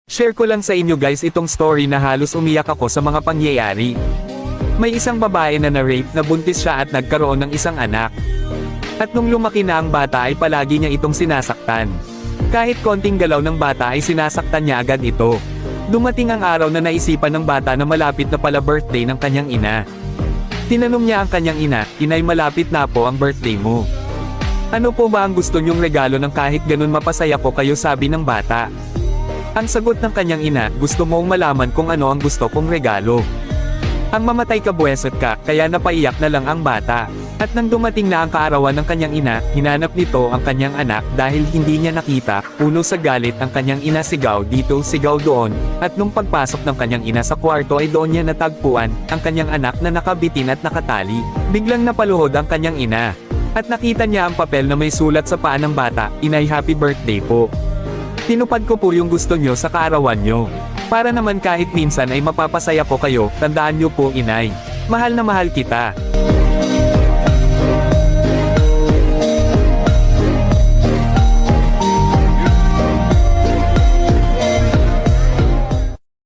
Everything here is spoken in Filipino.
Share ko lang sa inyo guys itong story na halos umiyak ako sa mga pangyayari. May isang babae na na-rape na buntis siya at nagkaroon ng isang anak. At nung lumaki na ang bata ay palagi niya itong sinasaktan. Kahit konting galaw ng bata ay sinasaktan niya agad ito. Dumating ang araw na naisipan ng bata na malapit na pala birthday ng kanyang ina. Tinanong niya ang kanyang ina, "Inay, malapit na po ang birthday mo. Ano po ba ang gusto niyong regalo ng kahit ganun mapasaya ko kayo?" sabi ng bata. Ang sagot ng kanyang ina, "Gusto mong malaman kung ano ang gusto kong regalo. Ang mamatay ka buwesot ka," kaya napaiyak na lang ang bata. At nang dumating na ang kaarawan ng kanyang ina, hinanap nito ang kanyang anak dahil hindi niya nakita. Puno sa galit ang kanyang ina, sigaw dito, sigaw doon. At nung pagpasok ng kanyang ina sa kwarto ay doon niya natagpuan ang kanyang anak na nakabitin at nakatali. Biglang napaluhod ang kanyang ina. At nakita niya ang papel na may sulat sa paa ng bata, "Inay, happy birthday po. Tinupad ko po yung gusto nyo sa kaarawan nyo. Para naman kahit minsan ay mapapasaya ko kayo, tandaan nyo po, Inay. Mahal na mahal kita."